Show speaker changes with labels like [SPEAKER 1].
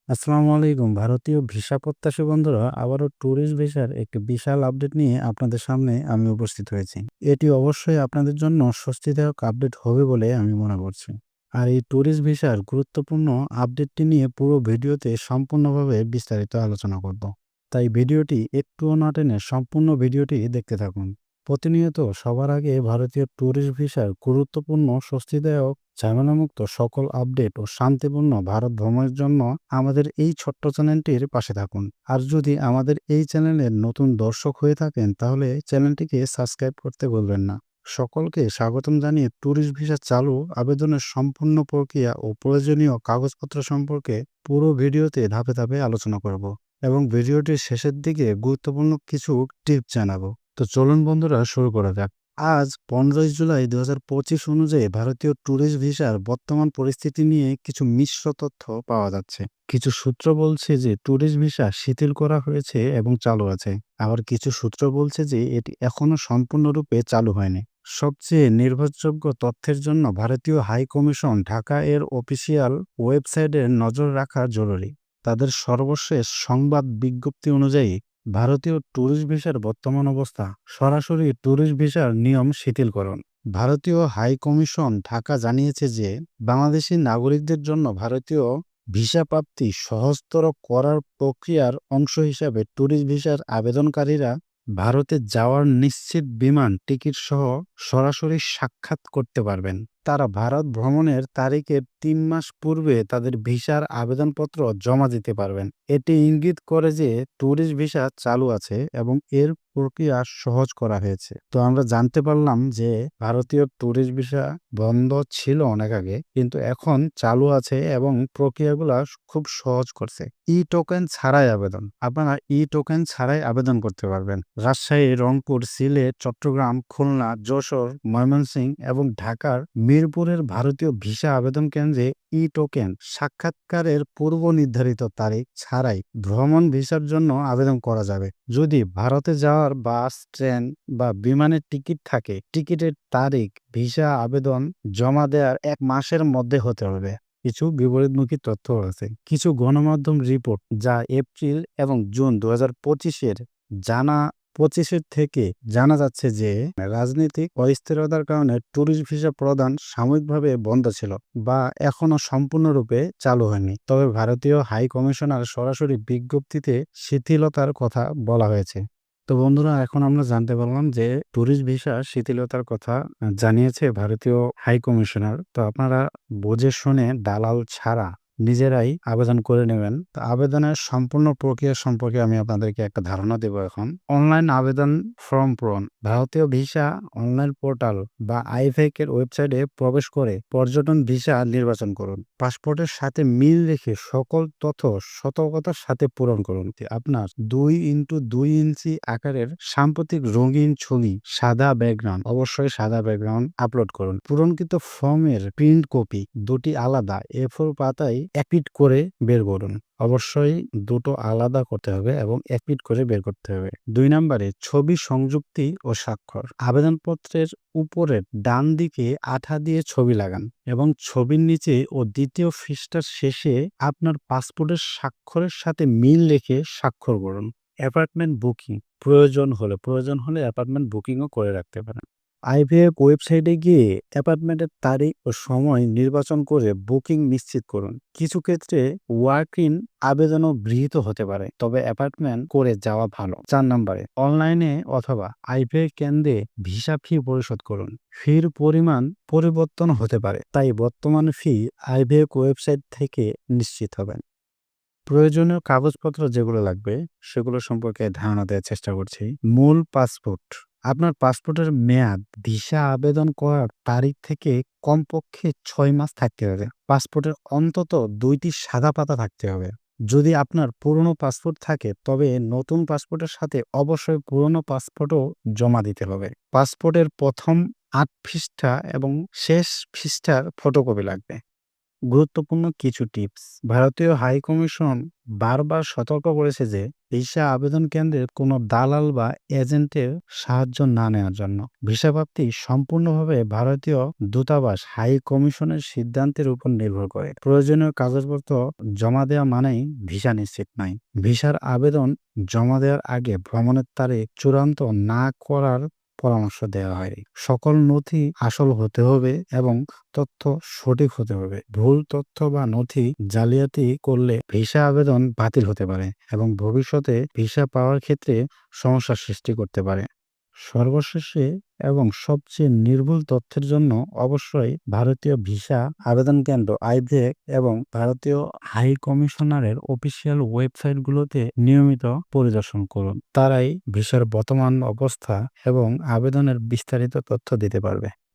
[SPEAKER 1] আসসালামু আলাইকুম। ভারতীয় ভিসা প্রত্যাশী বন্ধুরা, আবারও ট্যুরিস্ট ভিসার একটি বিশাল আপডেট নিয়ে আপনাদের সামনে আমি উপস্থিত হয়েছি। এটি অবশ্যই আপনাদের জন্য স্বস্তিদায়ক আপডেট হবে বলে আমি মনে করছি। আর এই ট্যুরিস্ট ভিসার গুরুত্বপূর্ণ আপডেটটি নিয়ে পুরো ভিডিওতে সম্পূর্ণভাবে বিস্তারিত আলোচনা করব। তাই ভিডিওটি একটুও না টেনে সম্পূর্ণ ভিডিওটি দেখতে থাকুন। প্রতিনিয়ত সবার আগে ভারতীয় ট্যুরিস্ট ভিসার গুরুত্বপূর্ণ, স্বস্তিদায়ক, ঝামেলামুক্ত সকল আপডেট ও শান্তিপূর্ণ ভারত ভ্রমণের জন্য আমাদের এই ছোট্ট চ্যানেলটির পাশে থাকুন। আর যদি আমাদের এই চ্যানেলের নতুন দর্শক হয়ে থাকেন, তাহলে চ্যানেলটিকে সাবস্ক্রাইব করতে ভুলবেন না। সকলকে স্বাগতম জানিয়ে ট্যুরিস্ট ভিসা চালু আবেদনের সম্পূর্ণ প্রক্রিয়া ও প্রয়োজনীয় কাগজপত্র সম্পর্কে পুরো ভিডিওতে ধাপে ধাপে আলোচনা করব এবং ভিডিওটির শেষের দিকে গুরুত্বপূর্ণ কিছু টিপস জানাবো। তো চলুন বন্ধুরা, শুরু করা যাক। আজ 15 জুলাই 2025 অনুযায়ী ভারতীয় ট্যুরিস্ট ভিসার বর্তমান পরিস্থিতি নিয়ে কিছু মিশ্র তথ্য পাওয়া যাচ্ছে। কিছু সূত্র বলছে যে ট্যুরিস্ট ভিসা শিথিল করা হয়েছে এবং চালু আছে। আবার কিছু সূত্র বলছে যে এটি এখনো সম্পূর্ণরূপে চালু হয়নি। সবচেয়ে নির্ভরযোগ্য তথ্যের জন্য ভারতীয় হাই কমিশন ঢাকা এর অফিসিয়াল ওয়েবসাইটে নজর রাখা জরুরি। তাদের সর্বশেষ সংবাদ বিজ্ঞপ্তি অনুযায়ী ভারতীয় ট্যুরিস্ট ভিসার বর্তমান অবস্থা: সরাসরি ট্যুরিস্ট ভিসার নিয়ম শিথিলকরণ। ভারতীয় হাই কমিশন ঢাকা জানিয়েছে যে বাংলাদেশি নাগরিকদের জন্য ভারতীয় ভিসা প্রাপ্তি সহজতর করার প্রক্রিয়ার অংশ হিসাবে ট্যুরিস্ট ভিসার আবেদনকারীরা ভারতে যাওয়ার নিশ্চিত বিমান টিকিট সহ সরাসরি সাক্ষাৎ করতে পারবেন। তারা ভারত ভ্রমণের তারিখের 3 মাস পূর্বে তাদের ভিসার আবেদনপত্র জমা দিতে পারবেন। এটি ইঙ্গিত করে যে ট্যুরিস্ট ভিসা চালু আছে এবং এর প্রক্রিয়া সহজ করা হয়েছে। তো আমরা জানতে পারলাম যে ভারতীয় ট্যুরিস্ট ভিসা বন্ধ ছিল অনেক আগে, কিন্তু এখন চালু আছে এবং প্রক্রিয়াগুলা খুব সহজ করছে। ই টোকেন ছাড়াই আবেদন: আপনারা ই টোকেন ছাড়াই আবেদন করতে পারবেন। রাজশাহী, রংপুর, সিলেট, চট্টগ্রাম, খুলনা, যশোর, ময়মনসিংহ এবং ঢাকার মিরপুরের ভারতীয় ভিসা আবেদন কেন্দ্রে ই টোকেন সাক্ষাৎকারের পূর্ব নির্ধারিত তারিখ ছাড়াই ভ্রমণ ভিসার জন্য আবেদন করা যাবে। যদি ভারতে যাওয়ার বাস, ট্রেন বা বিমানের টিকিট থাকে, টিকিটের তারিখ ভিসা আবেদন জমা দেওয়ার 1 মাসের মধ্যে হতে হবে। কিছু বিপরীতমুখী তথ্য আছে। কিছু গণমাধ্যম রিপোর্ট যা এপ্রিল এবং জুন 2025-এর জানা 25-এর থেকে জানা যাচ্ছে যে রাজনৈতিক অস্থিরতার কারণে ট্যুরিস্ট ভিসা প্রদান সাময়িকভাবে বন্ধ ছিল বা এখনো সম্পূর্ণরূপে চালু হয়নি। তবে ভারতীয় হাই কমিশনার সরাসরি বিজ্ঞপ্তিতে শিথিলতার কথা বলা হয়েছে। তো বন্ধুরা, এখন আমরা জানতে পারলাম যে ট্যুরিস্ট ভিসা শিথিলতার কথা জানিয়েছে ভারতীয় হাই কমিশনার। তো আপনারা বুঝে শুনে দালাল ছাড়া নিজেরাই আবেদন করে নেবেন। তো আবেদনের সম্পূর্ণ প্রক্রিয়া সম্পর্কে আমি আপনাদেরকে একটা ধারণা দেব এখন। অনলাইন আবেদন ফর্ম পূরণ: ভারতীয় ভিসা অনলাইন পোর্টাল বা আইভেক এর ওয়েবসাইটে প্রবেশ করে পর্যটন ভিসা নির্বাচন করুন। পাসপোর্টের সাথে মিল রেখে সকল তথ্য সতর্কতার সাথে পূরণ করুন। আপনার 2x2 ইঞ্চি আকারের সাম্প্রতিক রঙিন ছবি, সাদা ব্যাকগ্রাউন্ড, অবশ্যই সাদা ব্যাকগ্রাউন্ড আপলোড করুন। পূরণকৃত ফর্মের প্রিন্ট কপি দুটি আলাদা A4 পাতায় এপিট করে বের করুন। অবশ্যই দুটো আলাদা করতে হবে এবং এপিট করে বের করতে হবে। 2 নম্বরে ছবি সংযুক্তি ও স্বাক্ষর: আবেদনপত্রের উপরের ডান দিকে আঠা দিয়ে ছবি লাগান এবং ছবির নিচে ও দ্বিতীয় পৃষ্ঠার শেষে আপনার পাসপোর্টের স্বাক্ষরের সাথে মিল রেখে স্বাক্ষর করুন। অ্যাপার্টমেন্ট বুকিং: প্রয়োজন হলে অ্যাপার্টমেন্ট বুকিংও করে রাখতে পারেন। আইভিএফ ওয়েবসাইটে গিয়ে অ্যাপার্টমেন্টের তারিখ ও সময় নির্বাচন করে বুকিং নিশ্চিত করুন। কিছু ক্ষেত্রে ওয়াক ইন আবেদনও গৃহীত হতে পারে, তবে অ্যাপার্টমেন্ট করে যাওয়া ভালো। 4 নম্বরে অনলাইনে অথবা আইভিএফ কেন্দ্রে ভিসা ফি পরিশোধ করুন। ফির পরিমাণ পরিবর্তন হতে পারে, তাই বর্তমান ফি আইভিএফ ওয়েবসাইট থেকে নিশ্চিত হবেন। প্রয়োজনীয় কাগজপত্র যেগুলো লাগবে সেগুলো সম্পর্কে ধারণা দেওয়ার চেষ্টা করছি। মূল পাসপোর্ট: আপনার পাসপোর্টের মেয়াদ ভিসা আবেদন করার তারিখ থেকে কমপক্ষে 6 মাস থাকতে হবে। পাসপোর্টের অন্তত 2টি সাদা পাতা থাকতে হবে। যদি আপনার পুরনো পাসপোর্ট থাকে, তবে নতুন পাসপোর্টের সাথে অবশ্যই পুরনো পাসপোর্টও জমা দিতে হবে। পাসপোর্টের প্রথম 8 পৃষ্ঠা এবং শেষ পৃষ্ঠার ফটোকপি লাগবে। গুরুত্বপূর্ণ কিছু টিপস। ভারতীয় হাই কমিশন বারবার সতর্ক করেছে যে ভিসা আবেদন কেন্দ্রের কোনো দালাল বা এজেন্টের সাহায্য না নেওয়ার জন্য। ভিসা প্রাপ্তি সম্পূর্ণভাবে ভারতীয় দূতাবাস হাই কমিশনের সিদ্ধান্তের উপর নির্ভর করে। প্রয়োজনীয় কাগজপত্র জমা দেওয়া মানেই ভিসা নিশ্চিত নয়। ভিসার আবেদন জমা দেওয়ার আগে ভ্রমণের তারিখ চূড়ান্ত না করার পরামর্শ দেওয়া হয়। সকল নথি আসল হতে হবে এবং তথ্য সঠিক হতে হবে। ভুল তথ্য বা নথি জালিয়াতি করলে ভিসা আবেদন বাতিল হতে পারে এবং ভবিষ্যতে ভিসা পাওয়ার ক্ষেত্রে সমস্যার সৃষ্টি করতে পারে। সর্বশেষে এবং সবচেয়ে নির্ভুল তথ্যের জন্য অবশ্যই ভারতীয় ভিসা আবেদন কেন্দ্র আইভেক এবং ভারতীয় হাই কমিশনারের অফিসিয়াল ওয়েবসাইটগুলোতে নিয়মিত পরিদর্শন করুন। তারাই ভিসার বর্তমান অবস্থা এবং আবেদনের বিস্তারিত তথ্য দিতে পারবে।